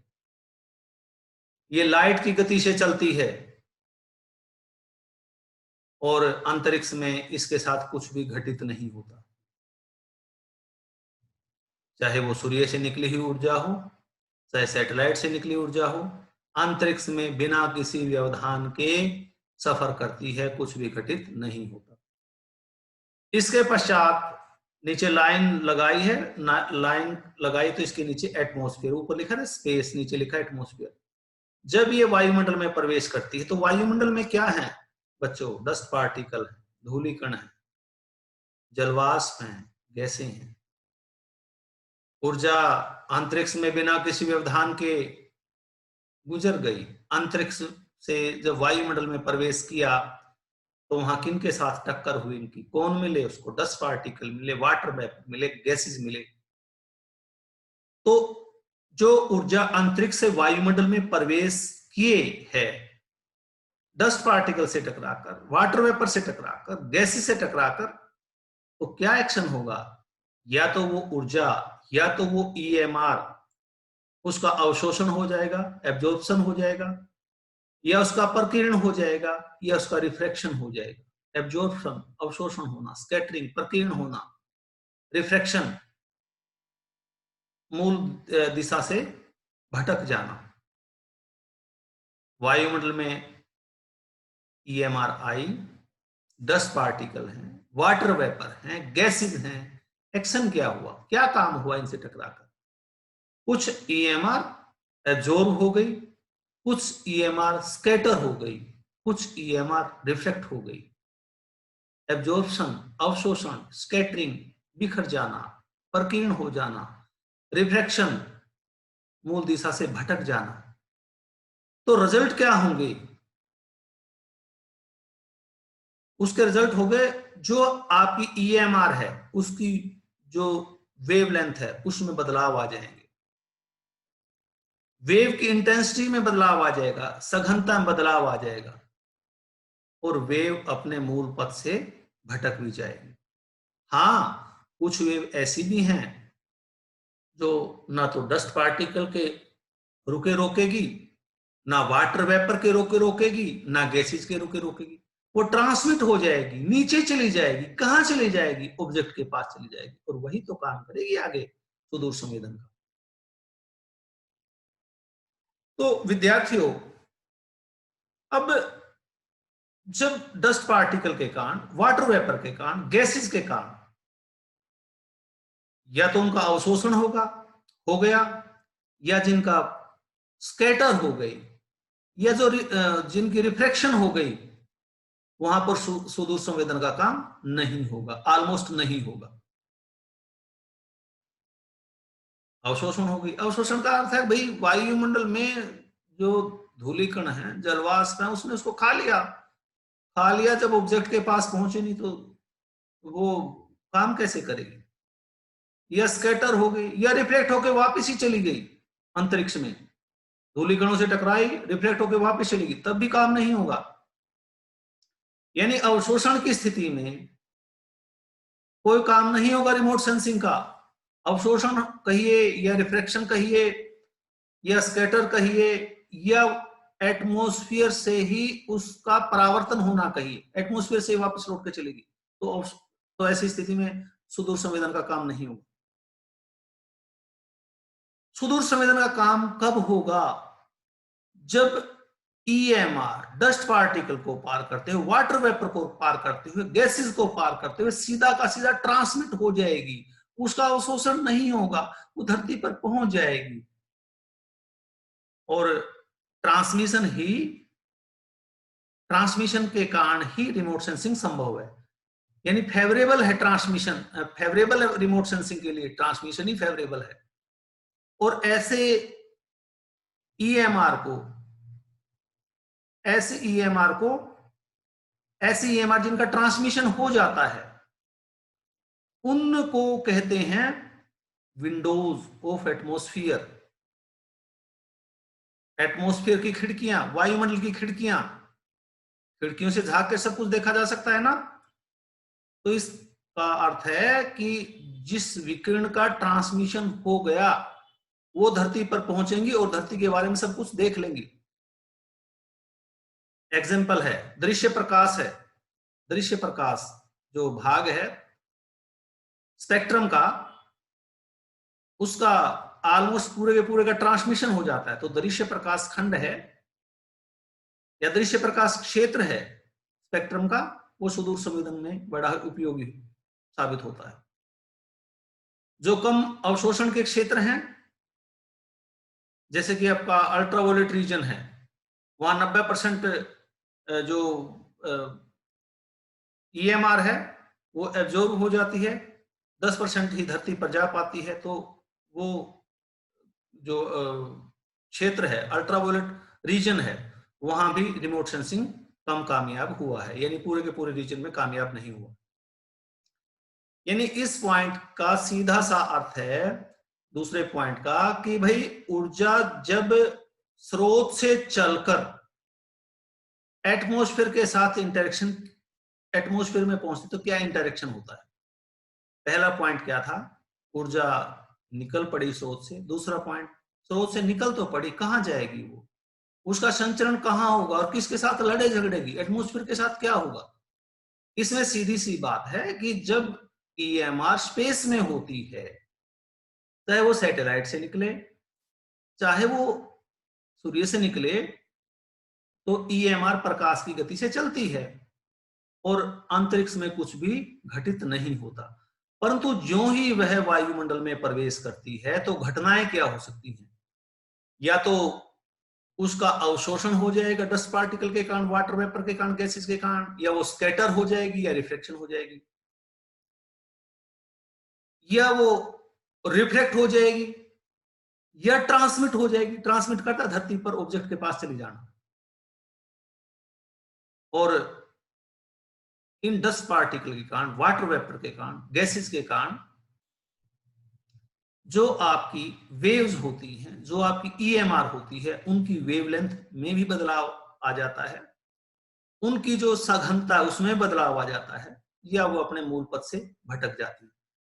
ये लाइट की गति से चलती है और अंतरिक्ष में इसके साथ कुछ भी घटित नहीं होता, चाहे वो सूर्य से निकली हुई ऊर्जा हो, चाहे सैटेलाइट से निकली ऊर्जा हो, अंतरिक्ष में बिना किसी व्यवधान के सफर करती है, कुछ भी घटित नहीं होता। इसके पश्चात नीचे लाइन लगाई है, लाइन लगाई तो इसके नीचे एटमॉस्फेयर, ऊपर लिखा है स्पेस, नीचे लिखा है एटमॉस्फेयर। जब ये वायुमंडल में प्रवेश करती है तो वायुमंडल में क्या है बच्चों? डस्ट पार्टिकल है, धूलिकण है, जलवाष्प है, गैसें हैं। ऊर्जा अंतरिक्ष में बिना किसी व्यवधान के गुजर गई। अंतरिक्ष से जब वायुमंडल में प्रवेश किया तो वहां किन के साथ टक्कर हुई इनकी? कौन मिले उसको? डस्ट पार्टिकल मिले, वाटर वेपर मिले, गैसेस मिले। तो जो ऊर्जा अंतरिक्ष से वायुमंडल में प्रवेश किए है, डस्ट पार्टिकल से टकराकर, वाटर वेपर से टकराकर, गैसेस से टकराकर, तो क्या एक्शन होगा? या तो वो ऊर्जा, या तो वो ईएमआर, उसका अवशोषण हो जाएगा, एब्जॉर्प्शन हो जाएगा, या उसका प्रकीर्ण हो जाएगा, या उसका रिफ्रैक्शन हो जाएगा। एब्जॉर्प्शन, अवशोषण होना, स्कैटरिंग, प्रकीर्ण होना, रिफ्रैक्शन, मूल दिशा से भटक जाना। वायुमंडल में ईएमआर आई, डस्ट पार्टिकल हैं, वाटर वेपर हैं, गैसेस हैं। एक्शन क्या हुआ? क्या काम हुआ इनसे टकराकर? कुछ ईएमआर एब्जॉर्ब हो गई, कुछ ईएमआर स्कैटर हो गई, कुछ ईएमआर रिफ्लेक्ट हो गई। एब्जॉर्प्शन, अवशोषण, स्कैटरिंग, बिखर जाना, प्रकीर्ण हो जाना, रिफ्रैक्शन, मूल दिशा से भटक जाना। तो रिजल्ट क्या होंगे? उसके रिजल्ट हो गए जो आपकी ईएमआर है उसकी जो वेवलेंथ है उसमें बदलाव आ जाएंगे, वेव की इंटेंसिटी में बदलाव आ जाएगा, सघनता में बदलाव आ जाएगा, और वेव अपने मूल पथ से भटक भी जाएगी। हाँ, कुछ वेव ऐसी भी हैं जो ना तो डस्ट पार्टिकल के रुके रोकेगी, ना वाटर वेपर के रोकेगी, ना गैसेज के रोकेगी। वो ट्रांसमिट हो जाएगी, नीचे चली जाएगी। कहां चली जाएगी? ऑब्जेक्ट के पास चली जाएगी, और वही तो काम करेगी आगे सुदूर संवेदन का। तो विद्यार्थियों, अब जब डस्ट पार्टिकल के कारण, वाटर वेपर के कारण, गैसेज के कारण, या तो उनका अवशोषण हो गया, या जिनका स्कैटर हो गई, या जो जिनकी रिफ्रैक्शन हो गई, वहां पर सुदूर संवेदन का काम नहीं होगा, ऑलमोस्ट नहीं होगा। अवशोषण हो गई। अवशोषण का अर्थ है भाई वायुमंडल में जो धूलिकण है, जलवाष्प है, उसने उसको खा लिया। जब ऑब्जेक्ट के पास पहुंचे नहीं तो वो काम कैसे करेगी? या स्कैटर हो गई, या रिफ्लेक्ट होकर वापस ही चली गई अंतरिक्ष में, धूलिकणों से टकराई, रिफ्लेक्ट होकर वापस चली गई, तब भी काम नहीं होगा। यानी अवशोषण की स्थिति में कोई काम नहीं होगा रिमोट सेंसिंग का। अवशोषण कहिए, या रिफ्रैक्शन कहिए, या स्कैटर कहिए, या एटमॉस्फेयर से ही उसका परावर्तन होना कहिए, एटमॉस्फेयर से वापस लौट के चलेगी, तो ऐसी स्थिति में सुदूर संवेदन का काम नहीं होगा। सुदूर संवेदन का काम कब होगा? जब ईएमआर डस्ट पार्टिकल को पार करते हुए, वाटर वेपर को पार करते हुए, गैसेस को पार करते हुए सीधा का सीधा ट्रांसमिट हो जाएगी, उसका अवशोषण नहीं होगा, वो धरती पर पहुंच जाएगी। और ट्रांसमिशन के कारण ही रिमोट सेंसिंग संभव है। यानी फेवरेबल है ट्रांसमिशन, फेवरेबल है रिमोट सेंसिंग के लिए, ट्रांसमिशन ही फेवरेबल है। और ऐसे ईएमआर जिनका ट्रांसमिशन हो जाता है, उनको कहते हैं विंडोज ऑफ एटमॉस्फेयर। एटमॉस्फेयर की खिड़कियां, वायुमंडल की खिड़कियों से झांक के सब कुछ देखा जा सकता है ना। तो इसका अर्थ है कि जिस विकिरण का ट्रांसमिशन हो गया वो धरती पर पहुंचेंगी और धरती के बारे में सब कुछ देख लेंगी। एग्जाम्पल है, दृश्य प्रकाश है। दृश्य प्रकाश जो भाग है स्पेक्ट्रम का, उसका ऑलमोस्ट पूरे के पूरे का ट्रांसमिशन हो जाता है। तो दृश्य प्रकाश खंड है या दृश्य प्रकाश क्षेत्र है स्पेक्ट्रम का, वो सुदूर संवेदन में बड़ा उपयोगी साबित होता है। जो कम अवशोषण के क्षेत्र हैं, जैसे कि आपका अल्ट्रावायलेट रीजन है, वहां 90% जो ईएमआर है वो एब्जॉर्ब हो जाती है, 10% ही धरती पर जा पाती है। तो वो जो क्षेत्र है अल्ट्रावायलेट रीजन है, वहां भी रिमोट सेंसिंग कम कामयाब हुआ है, यानी पूरे के पूरे रीजन में कामयाब नहीं हुआ। यानी इस पॉइंट का सीधा सा अर्थ है दूसरे पॉइंट का कि भाई ऊर्जा जब स्रोत से चलकर एटमॉस्फेयर के साथ इंटरेक्शन, एटमॉस्फेयर में पहुंचती तो क्या इंटरेक्शन होता है। पहला पॉइंट क्या था, ऊर्जा निकल पड़ी स्रोत से। दूसरा पॉइंट, स्रोत से निकल तो पड़ी, कहां जाएगी वो, उसका संचरण कहां होगा और किसके साथ लड़े झगड़ेगी, एटमॉस्फेयर के साथ क्या होगा। इसमें सीधी सी बात है कि जब ईएमआर स्पेस में होती है, चाहे वो सैटेलाइट से निकले चाहे वो सूर्य से निकले, तो ईएमआर प्रकाश की गति से चलती है और अंतरिक्ष में कुछ भी घटित नहीं होता। परंतु जो ही वह वायुमंडल में प्रवेश करती है तो घटनाएं क्या हो सकती हैं, या तो उसका अवशोषण हो जाएगा डस्ट पार्टिकल के कारण, वाटर वेपर के कारण, गैसेस के कारण, या वो स्कैटर हो जाएगी या रिफ्लेक्शन हो जाएगी, या वो रिफ्लेक्ट हो जाएगी या ट्रांसमिट हो जाएगी। ट्रांसमिट करता धरती पर ऑब्जेक्ट के पास चली जाना। और इन डस्ट पार्टिकल के कारण, वाटर वेपर के कारण, गैसेस के कारण जो आपकी वेव्स होती हैं, जो आपकी ईएमआर होती है, उनकी वेवलेंथ में भी बदलाव आ जाता है, उनकी जो सघनता है उसमें बदलाव आ जाता है, या वो अपने मूल पथ से भटक जाती है।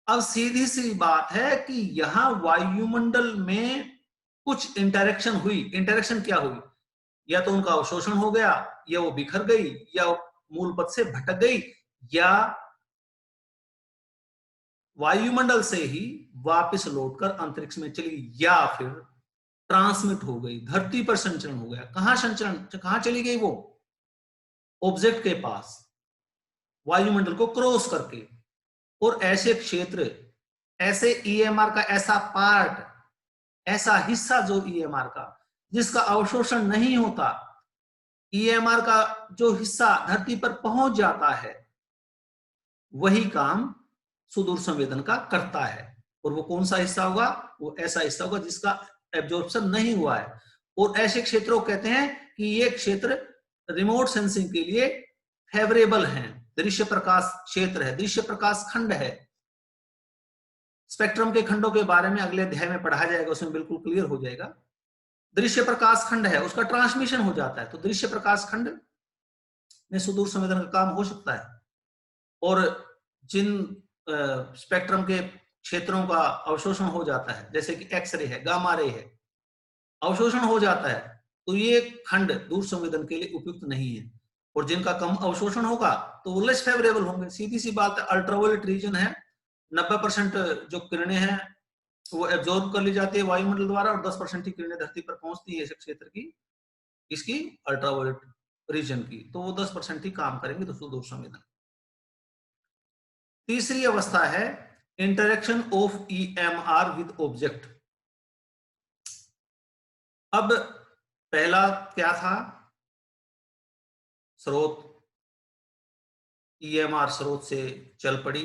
अब सीधी सी बात है कि यहां वायुमंडल में कुछ इंटरेक्शन हुई। इंटरेक्शन क्या हुई, या तो उनका अवशोषण हो गया, या वो बिखर गई, या मूल पथ से भटक गई, या वायुमंडल से ही वापस लौटकर अंतरिक्ष में चली गई, या फिर ट्रांसमिट हो गई, धरती पर संचरण हो गया। कहां संचरण, कहां चली गई वो, ऑब्जेक्ट के पास, वायुमंडल को क्रॉस करके। और ऐसे क्षेत्र, ऐसे ईएमआर का ऐसा पार्ट, ऐसा हिस्सा जो ईएमआर का जिसका अवशोषण नहीं होता, ईएमआर का जो हिस्सा धरती पर पहुंच जाता है, वही काम सुदूर संवेदन का करता है। और वो कौन सा हिस्सा होगा, वो ऐसा हिस्सा होगा जिसका एब्जॉर्प्शन नहीं हुआ है। और ऐसे क्षेत्रों कहते हैं कि ये क्षेत्र रिमोट सेंसिंग के लिए फेवरेबल हैं। दृश्य प्रकाश क्षेत्र है, दृश्य प्रकाश खंड है। स्पेक्ट्रम के खंडों के बारे में अगले अध्याय में पढ़ा जाएगा, उसमें बिल्कुल क्लियर हो जाएगा। दृश्य प्रकाश खंड है, उसका ट्रांसमिशन हो जाता है, तो दृश्य प्रकाश खंड में सुदूर संवेदन का काम हो सकता है। और जिन स्पेक्ट्रम के क्षेत्रों का अवशोषण हो जाता है, जैसे कि एक्सरे है, गामा रे है, अवशोषण हो जाता है, तो ये खंड दूर संवेदन के लिए उपयुक्त नहीं है। और जिनका कम अवशोषण होगा तो वो लेस फेवरेबल होंगे। सीधी सी बात है, अल्ट्रावायलेट रीजन है, 90% जो किरणें हैं वो एब्जॉर्ब कर ली जाती है वायुमंडल द्वारा, और 10% ही किरणें धरती पर पहुंचती है इस क्षेत्र की, इसकी अल्ट्रावायलेट रीजन की। तो वो 10% ही काम करेंगे दोस्तों दूर संवेदन। तीसरी अवस्था है interaction of EMR with object. अब पहला क्या था, स्रोत, ईएमआर स्रोत से चल पड़ी,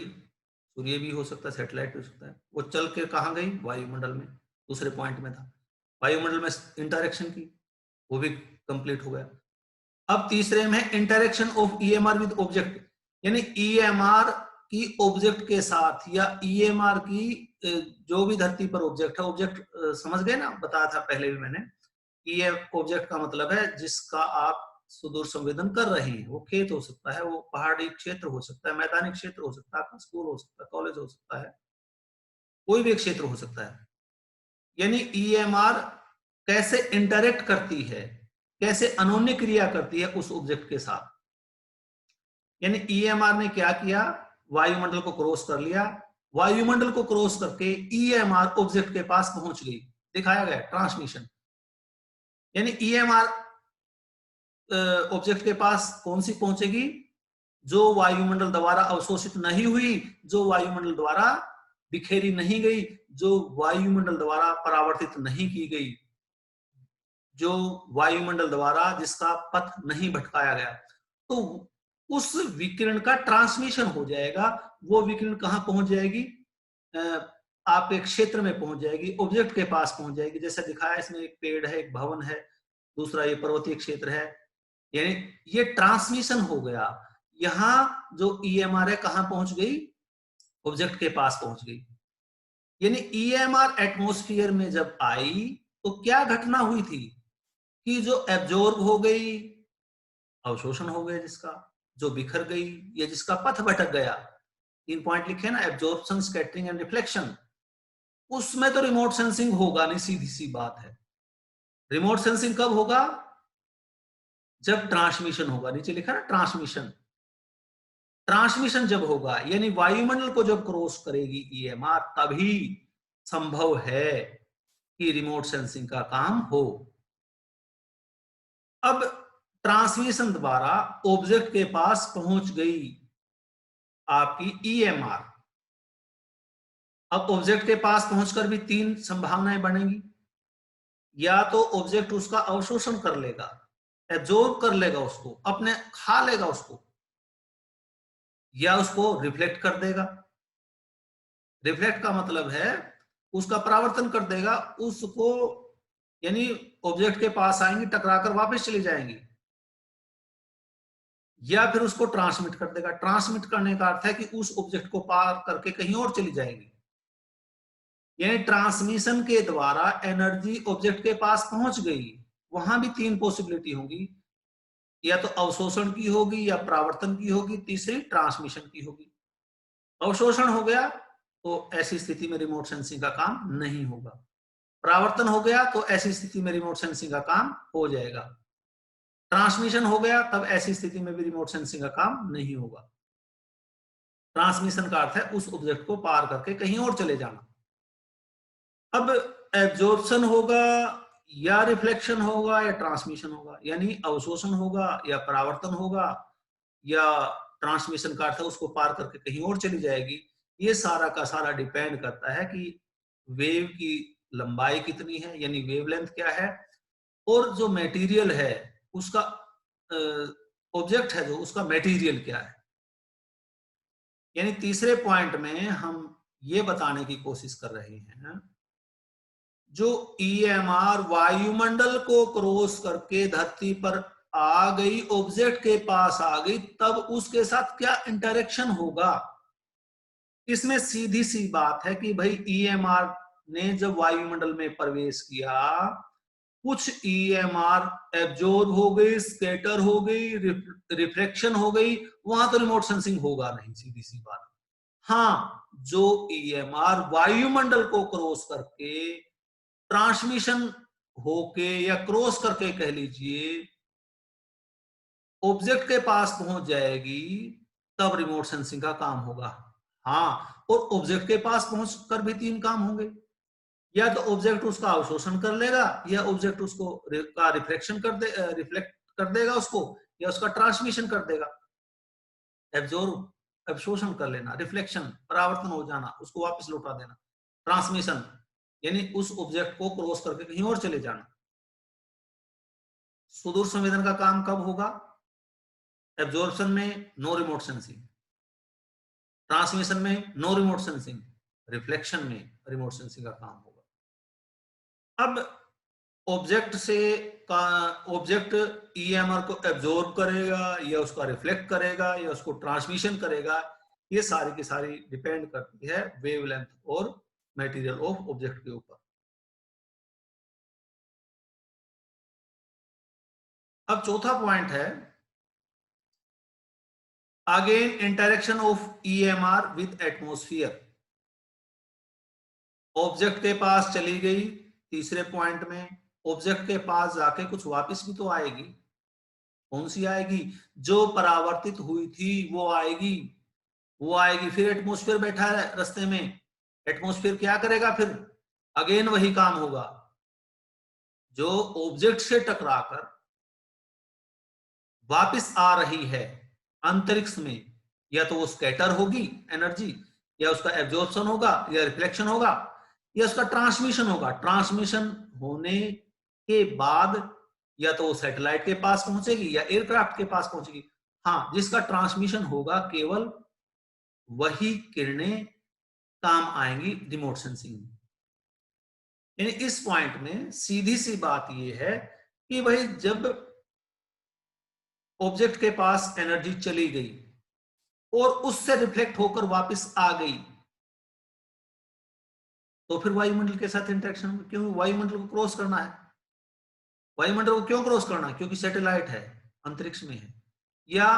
सूर्य भी हो सकता है, सैटेलाइट भी हो सकता है, वो चल के कहां गई, वायुमंडल में। दूसरे पॉइंट में था वायुमंडल में इंटरेक्शन की, वो भी कंप्लीट हो गया। अब तीसरे में interaction of EMR with object, यानी ईएमआर की ऑब्जेक्ट के साथ, या ईएमआर की जो भी धरती पर ऑब्जेक्ट है, ऑब्जेक्ट समझ गए ना, बताया था पहले भी मैंने। ये ऑब्जेक्ट का मतलब है जिसका आप सुदूर संवेदन कर रहे हैं। वो खेत हो सकता है, वो पहाड़ी क्षेत्र हो सकता है, मैदानी क्षेत्र हो सकता है, आपका स्कूल हो सकता है, कॉलेज हो सकता है, कोई भी क्षेत्र हो सकता है। यानी ईएमआर कैसे इंटरेक्ट करती है, कैसे अनोन्य क्रिया करती है उस ऑब्जेक्ट के साथ, यानी ईएमआर ने क्या किया, वायुमंडल को क्रॉस कर लिया, वायुमंडल को क्रॉस करके ईएमआर ऑब्जेक्ट के पास पहुंच गई, दिखाया गया ट्रांसमिशन। यानी ईएमआर ऑब्जेक्ट के पास कौन सी पहुंचेगी, जो वायुमंडल द्वारा अवशोषित नहीं हुई, जो वायुमंडल द्वारा बिखेरी नहीं गई, जो वायुमंडल द्वारा परावर्तित नहीं की गई, जो वायुमंडल द्वारा जिसका पथ नहीं भटकाया गया, तो उस विकिरण का ट्रांसमिशन हो जाएगा। वो विकिरण कहां पहुंच जाएगी, आपके क्षेत्र में पहुंच जाएगी, ऑब्जेक्ट के पास पहुंच जाएगी। जैसे दिखाया इसमें, एक पेड़ है, एक भवन है, दूसरा ये पर्वतीय क्षेत्र है, यानी ये ट्रांसमिशन हो गया। यहां जो ईएमआर है कहां पहुंच गई, ऑब्जेक्ट के पास पहुंच गई। यानी ईएमआर एटमॉस्फेयर में जब आई तो क्या घटना हुई थी कि जो एब्जॉर्ब हो गई, अवशोषण हो गया जिसका, जो बिखर गई या जिसका पथ भटक गया, 3 पॉइंट लिखे ना, एब्जॉर्प्शन, स्कैटरिंग एंड रिफ्लेक्शन, उसमें तो रिमोट सेंसिंग होगा नहीं, सीधी सी बात है। रिमोट सेंसिंग कब होगा, जब ट्रांसमिशन होगा, नीचे लिखा ना ट्रांसमिशन, ट्रांसमिशन जब होगा, यानी वायुमंडल को जब क्रॉस करेगी ईएमआर, तभी संभव है कि रिमोट सेंसिंग का काम हो। अब ट्रांसमिशन द्वारा ऑब्जेक्ट के पास पहुंच गई आपकी ईएमआर। अब ऑब्जेक्ट के पास पहुंचकर भी 3 संभावनाएं बनेंगी, या तो ऑब्जेक्ट उसका अवशोषण कर लेगा, एब्जॉर्ब कर लेगा, उसको अपने खा लेगा उसको, या उसको रिफ्लेक्ट कर देगा। रिफ्लेक्ट का मतलब है उसका परावर्तन कर देगा, उसको, यानी ऑब्जेक्ट के पास आएंगी, टकराकर वापस चली जाएंगी, या फिर उसको ट्रांसमिट कर देगा। ट्रांसमिट करने का अर्थ है कि उस ऑब्जेक्ट को पार करके कहीं और चली जाएगी। यानी ट्रांसमिशन के द्वारा एनर्जी ऑब्जेक्ट के पास पहुंच गई, वहां भी 3 पॉसिबिलिटी होंगी, या तो अवशोषण की होगी, या परावर्तन की होगी, तीसरी ट्रांसमिशन की होगी। अवशोषण हो गया तो ऐसी स्थिति में रिमोट सेंसिंग का काम नहीं होगा, परावर्तन हो गया तो ऐसी स्थिति में रिमोट सेंसिंग का काम हो जाएगा, ट्रांसमिशन हो गया तब ऐसी स्थिति में भी रिमोट सेंसिंग का काम नहीं होगा। ट्रांसमिशन का अर्थ है उस ऑब्जेक्ट को पार करके कहीं और चले जाना। अब एब्जॉर्प्शन होगा, या रिफ्लेक्शन होगा, या ट्रांसमिशन होगा, यानी अवशोषण होगा या परावर्तन होगा, या ट्रांसमिशन का अर्थ है उसको पार करके कहीं और चली जाएगी। ये सारा का सारा डिपेंड करता है कि वेव की लंबाई कितनी है, यानी वेवलेंथ क्या है, और जो मटेरियल है उसका, ऑब्जेक्ट है जो, उसका मटेरियल क्या है। यानी तीसरे पॉइंट में हम ये बताने की कोशिश कर रहे हैं, जो ईएमआर वायुमंडल को क्रॉस करके धरती पर आ गई, ऑब्जेक्ट के पास आ गई, तब उसके साथ क्या इंटरेक्शन होगा। इसमें सीधी सी बात है कि भाई ईएमआर ने जब वायुमंडल में प्रवेश किया, कुछ ईएमआर एब्जॉर्ब हो गई, स्कैटर हो गई, रिफ्लेक्शन हो गई, वहां तो रिमोट सेंसिंग होगा नहीं, सीधी सी बात। हाँ, जो ईएमआर वायुमंडल को क्रॉस करके, ट्रांसमिशन होके या क्रॉस करके कह लीजिए, ऑब्जेक्ट के पास पहुंच जाएगी, तब रिमोट सेंसिंग का काम होगा। हाँ, और ऑब्जेक्ट के पास पहुंचकर भी 3 काम होंगे, या तो ऑब्जेक्ट उसका अवशोषण कर लेगा, या ऑब्जेक्ट उसको का रिफ्लेक्शन कर दे, रिफ्लेक्ट कर देगा उसको, या उसका ट्रांसमिशन कर देगा। एब्जॉर्ब, अवशोषण कर लेना, रिफ्लेक्शन, परावर्तन हो जाना, उसको वापस लौटा देना, ट्रांसमिशन यानी उस ऑब्जेक्ट को क्रॉस करके कहीं और चले जाना। सुदूर संवेदन का काम कब होगा, एब्जॉर्प्शन में नो रिमोट सेंसिंग, ट्रांसमिशन में नो रिमोट सेंसिंग, रिफ्लेक्शन में रिमोट सेंसिंग का काम होगा। अब ऑब्जेक्ट से का, ऑब्जेक्ट ईएमआर को एब्जॉर्ब करेगा, या उसका रिफ्लेक्ट करेगा, या उसको ट्रांसमिशन करेगा, ये सारी की सारी डिपेंड करती है वेवलेंथ और मटेरियल ऑफ ऑब्जेक्ट के ऊपर। अब चौथा पॉइंट है, again interaction of EMR with atmosphere. Object के पास चली गई, तीसरे पॉइंट में ऑब्जेक्ट के पास जाके कुछ वापस भी तो आएगी, कौन सी आएगी? जो परावर्तित हुई थी वो आएगी, वो आएगी। फिर एटमॉस्फेयर बैठा है रास्ते में, एटमॉस्फेयर क्या करेगा? फिर अगेन वही काम होगा, जो ऑब्जेक्ट से टकराकर वापस आ रही है अंतरिक्ष में, या तो वो स्कैटर होगी एनर्जी, या उसका एब्जॉर्प्शन होगा, या रिफ्लेक्शन होगा, या उसका ट्रांसमिशन होगा। ट्रांसमिशन होने के बाद या तो वो सैटेलाइट के पास पहुंचेगी या एयरक्राफ्ट के पास पहुंचेगी। हाँ, जिसका ट्रांसमिशन होगा केवल वही किरणें काम आएंगी रिमोट सेंसिंग में। यानी इस पॉइंट में सीधी सी बात यह है कि भाई जब ऑब्जेक्ट के पास एनर्जी चली गई और उससे रिफ्लेक्ट होकर वापस आ गई, तो फिर वायुमंडल के साथ इंटरेक्शन होगा। क्यों? वायुमंडल को क्रॉस करना है। वायुमंडल को क्यों क्रॉस करना है? क्योंकि सैटेलाइट है, अंतरिक्ष में है, या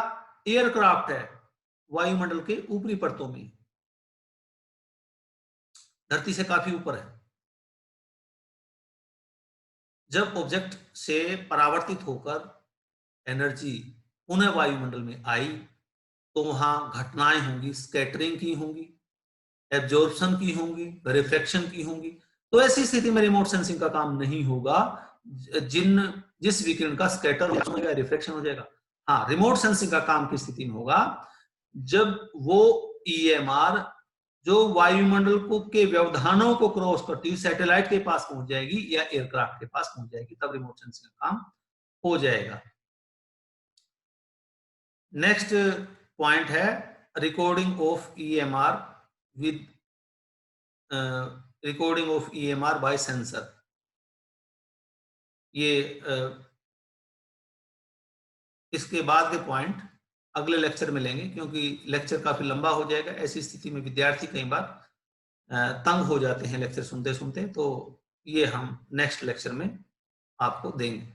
एयरक्राफ्ट है, वायुमंडल के ऊपरी परतों में, धरती से काफी ऊपर है। जब ऑब्जेक्ट से परावर्तित होकर एनर्जी पुनः वायुमंडल में आई, तो वहां घटनाएं होंगी, स्कैटरिंग की होंगी, एब्जॉर्प्शन की होंगी, रिफ्लेक्शन की होंगी। तो ऐसी स्थिति में रिमोट सेंसिंग का काम नहीं होगा। जिस विकिरण का स्कैटर हो जाएगा, रिफ्लेक्शन हो जाएगा। हाँ, रिमोट सेंसिंग का काम की स्थिति में होगा जब वो ईएमआर जो वायुमंडल को के व्यवधानों को क्रॉस करती हुई सैटेलाइट के पास पहुंच जाएगी या एयरक्राफ्ट के पास पहुंच जाएगी, तब रिमोट सेंसिंग का काम हो जाएगा। नेक्स्ट पॉइंट है recording of EMR with recording of EMR by sensor. ये इसके बाद के पॉइंट अगले लेक्चर में लेंगे, क्योंकि लेक्चर काफी लंबा हो जाएगा। ऐसी स्थिति में विद्यार्थी कई बार तंग हो जाते हैं लेक्चर सुनते सुनते, तो ये हम नेक्स्ट लेक्चर में आपको देंगे।